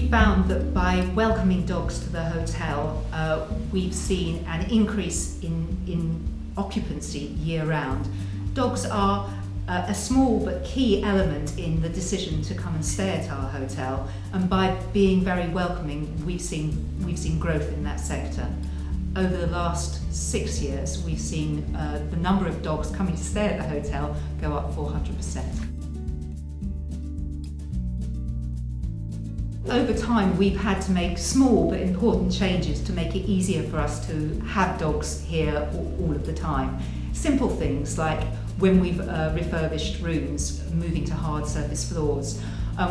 found that by welcoming dogs to the hotel, we've seen an increase in occupancy year-round. Dogs are a small but key element in the decision to come and stay at our hotel, and by being very welcoming, we've seen growth in that sector. Over the last 6 years, we've seen the number of dogs coming to stay at the hotel go up 400%. Over time, we've had to make small but important changes to make it easier for us to have dogs here all of the time. Simple things like when we've refurbished rooms, moving to hard surface floors.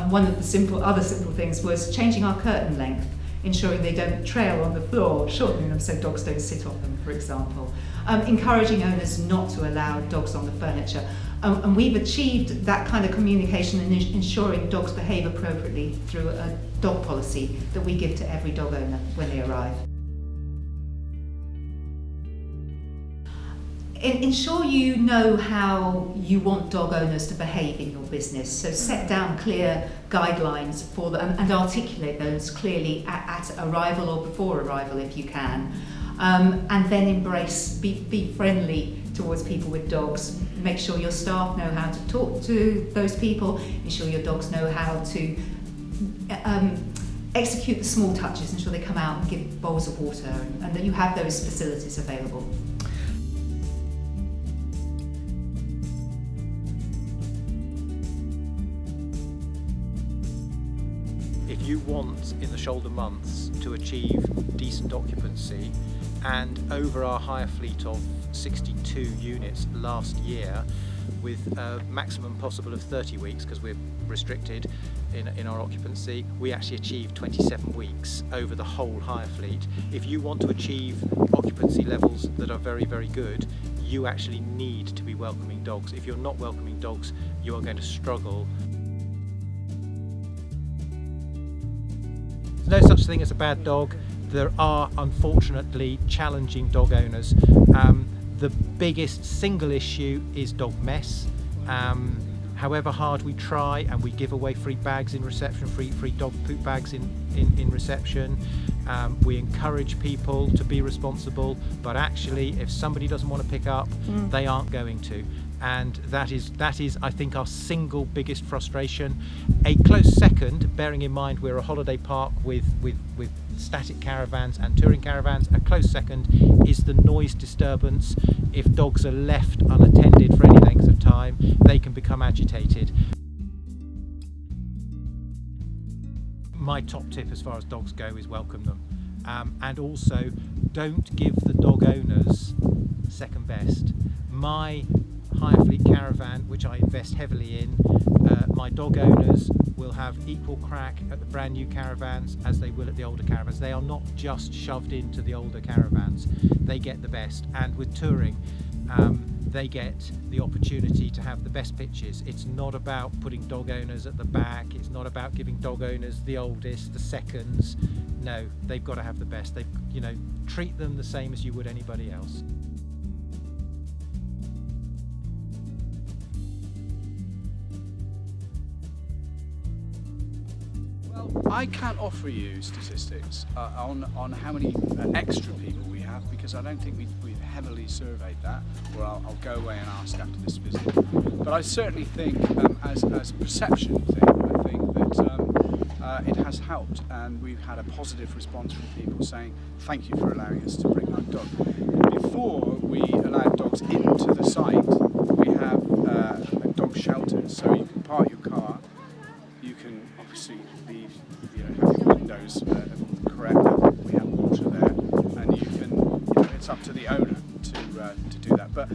One of the other simple things was changing our curtain length, ensuring they don't trail on the floor, shortening them so dogs don't sit on them, for example. Encouraging owners not to allow dogs on the furniture. And we've achieved that kind of communication and ensuring dogs behave appropriately through a dog policy that we give to every dog owner when they arrive. Ensure you know how you want dog owners to behave in your business. So set down clear guidelines for them and articulate those clearly at arrival or before arrival if you can. And then be friendly towards people with dogs. Make sure your staff know how to talk to those people. Ensure your dogs know how to execute the small touches. Ensure they come out and give bowls of water and that you have those facilities available. If you want in the shoulder months to achieve decent occupancy, and over our hire fleet of 62 units last year with a maximum possible of 30 weeks because we're restricted in our occupancy, we actually achieved 27 weeks over the whole hire fleet. If you want to achieve occupancy levels that are very, very good, you actually need to be welcoming dogs. If you're not welcoming dogs, you are going to struggle. There's no such thing as a bad dog. There are unfortunately challenging dog owners. The biggest single issue is dog mess. However hard we try, and we give away free bags in reception, free dog poop bags in reception. We encourage people to be responsible, but actually if somebody doesn't want to pick up, they aren't going to. And that is I think our single biggest frustration. A close second, bearing in mind we're a holiday park with static caravans and touring caravans, a close second is the noise disturbance. If dogs are left unattended for any length of time, they can become agitated. My top tip as far as dogs go is welcome them, and also don't give the dog owners second best. My hire fleet caravan, which I invest heavily in, my dog owners will have equal crack at the brand new caravans as they will at the older caravans. They are not just shoved into the older caravans, they get the best. And with touring, they get the opportunity to have the best pitches. It's not about putting dog owners at the back, it's not about giving dog owners the oldest, the seconds. No, they've got to have the best. Treat them the same as you would anybody else. I can't offer you statistics on how many extra people we have, because I don't think we've heavily surveyed that, or I'll go away and ask after this visit. But I certainly think, as a perception thing, I think that it has helped, and we've had a positive response from people saying, thank you for allowing us to bring our dog. Before we allowed dogs into the site, we have a dog shelter, so you can park your car, you can obviously leave, have your windows correct, we have water there, and you can, it's up to the owner to do that. But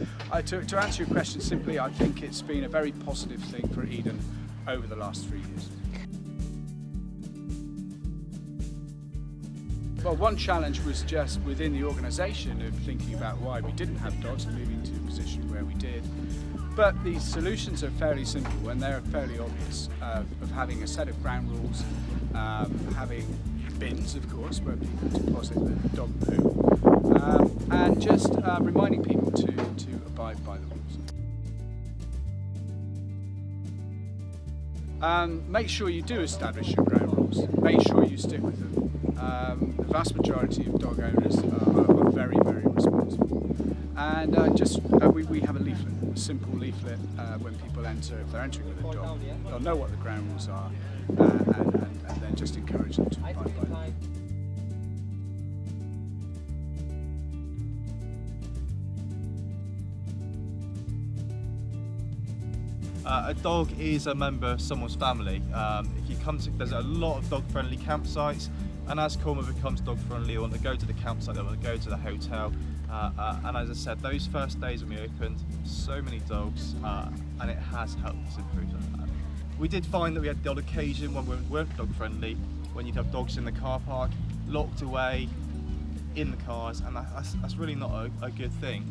to answer your question simply, I think it's been a very positive thing for Eden over the last 3 years. Well, one challenge was just within the organisation of thinking about why we didn't have dogs and moving to a position where we did. But these solutions are fairly simple and they're fairly obvious, of having a set of ground rules, having bins, of course, where people deposit the dog poo, and just reminding people to abide by the rules. Make sure you do establish your ground rules. dogs, make sure you stick with them. The vast majority of dog owners are very, very responsible. And we have a leaflet, a simple leaflet when people enter. If they're entering with a dog, they'll know what the ground rules are, and then just encourage them to abide by them. A dog is a member of someone's family. If you come to, there's a lot of dog-friendly campsites, and as Cornwall becomes dog-friendly, they want to go to the campsite, they want to go to the hotel, and as I said, those first days when we opened, so many dogs, and it has helped us improve that. We did find that we had the odd occasion when we weren't dog-friendly, when you'd have dogs in the car park, locked away in the cars, and that's really not a good thing.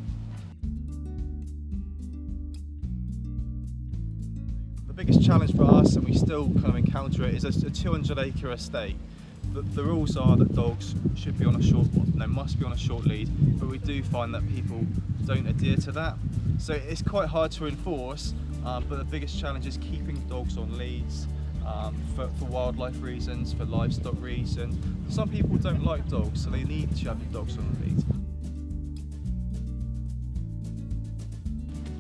The biggest challenge for us, and we still kind of encounter it, is a 200-acre estate. The rules are that dogs should be on a must be on a short lead, but we do find that people don't adhere to that. So it's quite hard to enforce, but the biggest challenge is keeping dogs on leads for wildlife reasons, for livestock reasons. Some people don't like dogs, so they need to have the dogs on a lead.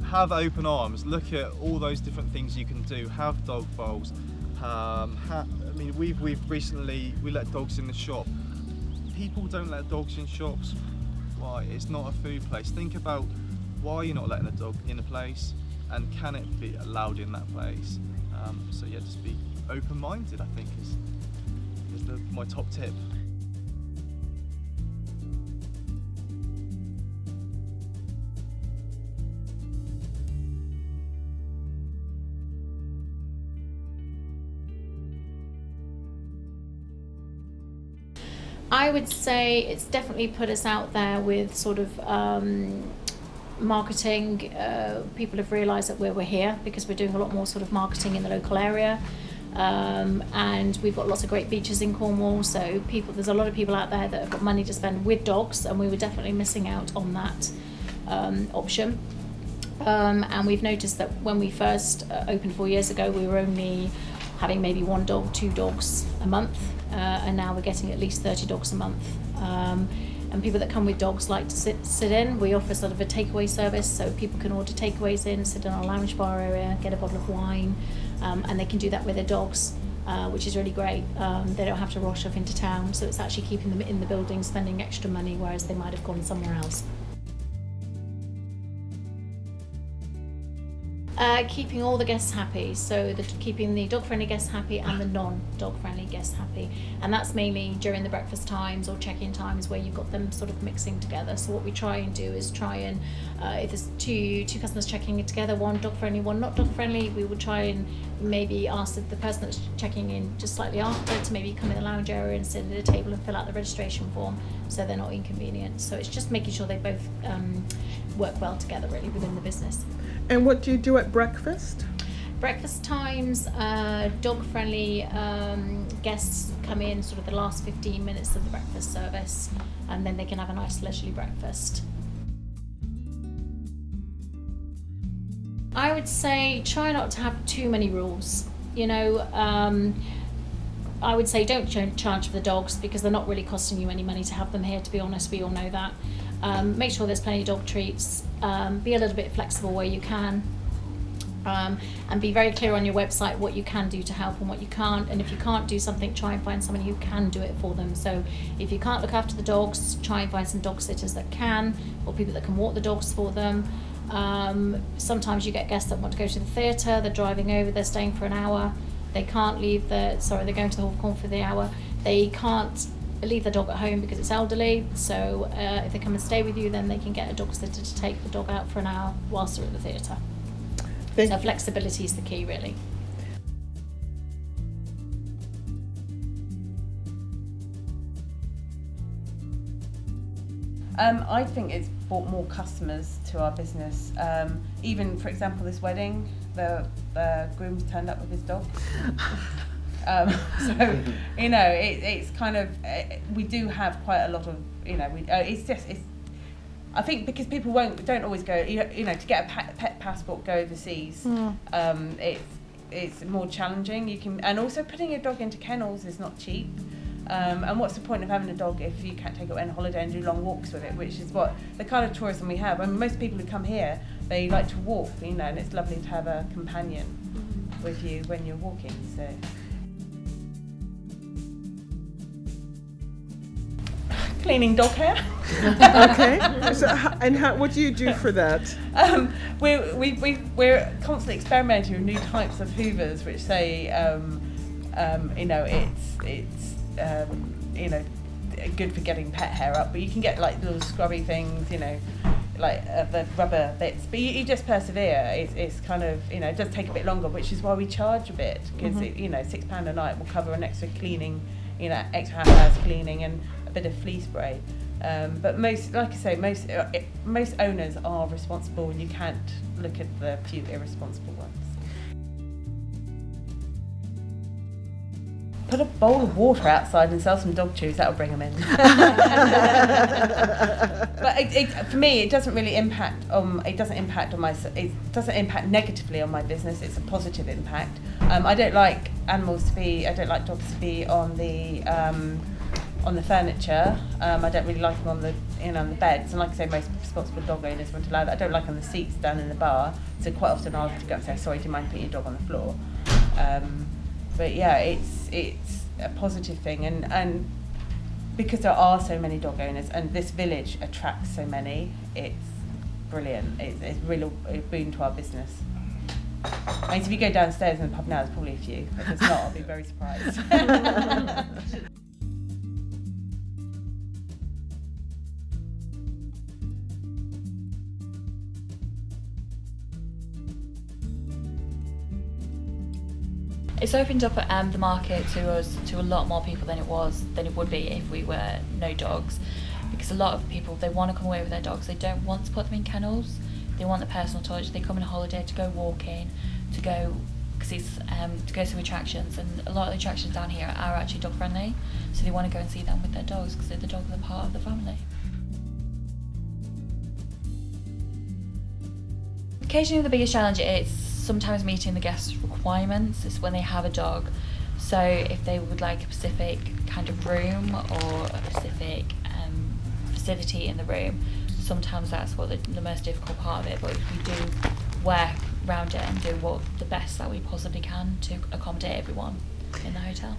Have open arms, look at all those different things you can do, have dog bowls. I mean, we've recently, we let dogs in the shop. People don't let dogs in shops. Why? It's not a food place. Think about why you're not letting a dog in a place, and can it be allowed in that place? So yeah, just be open-minded, I think is my top tip. I would say it's definitely put us out there with sort of marketing. People have realised that we're here because we're doing a lot more sort of marketing in the local area, and we've got lots of great beaches in Cornwall, so there's a lot of people out there that have got money to spend with dogs, and we were definitely missing out on that option. And we've noticed that when we first opened 4 years ago, we were only having maybe 1 dog, 2 dogs a month, and now we're getting at least 30 dogs a month. And people that come with dogs like to sit in. We offer sort of a takeaway service, so people can order takeaways in, sit in our lounge bar area, get a bottle of wine, and they can do that with their dogs, which is really great. They don't have to rush off into town, so it's actually keeping them in the building, spending extra money, whereas they might have gone somewhere else. Keeping all the guests happy, so keeping the dog-friendly guests happy and the non-dog-friendly guests happy, and that's mainly during the breakfast times or check-in times where you've got them sort of mixing together. So what we try and do is if there's two customers checking in together, one dog-friendly, one not dog-friendly, we will try and maybe ask the person that's checking in just slightly after to maybe come in the lounge area and sit at a table and fill out the registration form, so they're not inconvenienced. So it's just making sure they both work well together really within the business. And what do you do at breakfast? Breakfast times, dog-friendly guests come in sort of the last 15 minutes of the breakfast service, and then they can have a nice leisurely breakfast. I would say try not to have too many rules. I would say don't charge for the dogs because they're not really costing you any money to have them here, to be honest. We all know that. Make sure there's plenty of dog treats. Be a little bit flexible where you can. And be very clear on your website what you can do to help and what you can't. And if you can't do something, try and find somebody who can do it for them. So if you can't look after the dogs, try and find some dog sitters that can, or people that can walk the dogs for them. Sometimes you get guests that want to go to the theatre, they're driving over, they're staying for an hour. They're going to the Hall of Cornwall for the hour. They can't leave the dog at home because it's elderly, so if they come and stay with you, then they can get a dog sitter to take the dog out for an hour whilst they're at the theatre. So flexibility is the key, really. I think it's brought more customers to our business. Even, for example, this wedding, the groom's turned up with his dog. So, it's kind of, we do have quite a lot of, I think because people don't always go, to get a pet passport, go overseas. it's more challenging. And also putting your dog into kennels is not cheap. And what's the point of having a dog if you can't take it on holiday and do long walks with it, which is what the kind of tourism we have. I mean, most people who come here, they like to walk, and it's lovely to have a companion with you when you're walking. So. Cleaning dog hair. Okay. So, what do you do for that? We're constantly experimenting with new types of hoovers, which say, it's good for getting pet hair up, but you can get like little scrubby things, like the rubber bits. But you just persevere. It's kind of, it does take a bit longer, which is why we charge a bit, because £6 a night will cover an extra cleaning, extra half hours cleaning and a bit of flea spray. But most owners are responsible, and you can't look at the few irresponsible ones. Put a bowl of water outside and sell some dog chews. That'll bring them in. But for me, it doesn't really impact. It doesn't impact negatively on my business. It's a positive impact. I don't like dogs to be on the furniture. I don't really like them on the beds. And like I say, most responsible dog owners won't allow that. I don't like on the seats down in the bar. So quite often I'll have to go and say, sorry, do you mind putting your dog on the floor? But yeah, it's a positive thing, and because there are so many dog owners and this village attracts so many, it's brilliant. It's really a boon to our business. I mean, if you go downstairs in the pub now, there's probably a few. If it's not, I'll be very surprised. It's opened up the market to a lot more people than it would be if we were no dogs, because a lot of people, they want to come away with their dogs. They don't want to put them in kennels. They want the personal touch. They come on a holiday to go walking, to go to attractions, and a lot of the attractions down here are actually dog friendly. So they want to go and see them with their dogs, because the dogs are part of the family. Occasionally, the biggest challenge is sometimes meeting the guests' requirements. Is when they have a dog. So if they would like a specific kind of room or a specific facility in the room, sometimes that's what the most difficult part of it. But if we do work around it and do the best that we possibly can to accommodate everyone in the hotel,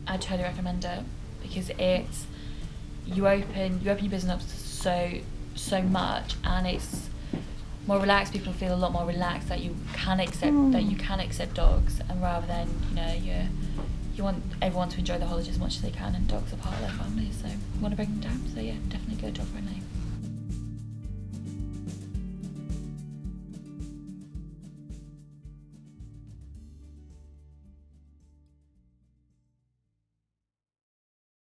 I'd totally recommend it, because you open your business up so much, and it's more relaxed. People feel a lot more relaxed that you can accept dogs, and rather than you want everyone to enjoy the holiday as much as they can, and dogs are part of their family, so you want to bring them down. So yeah, definitely go dog friendly.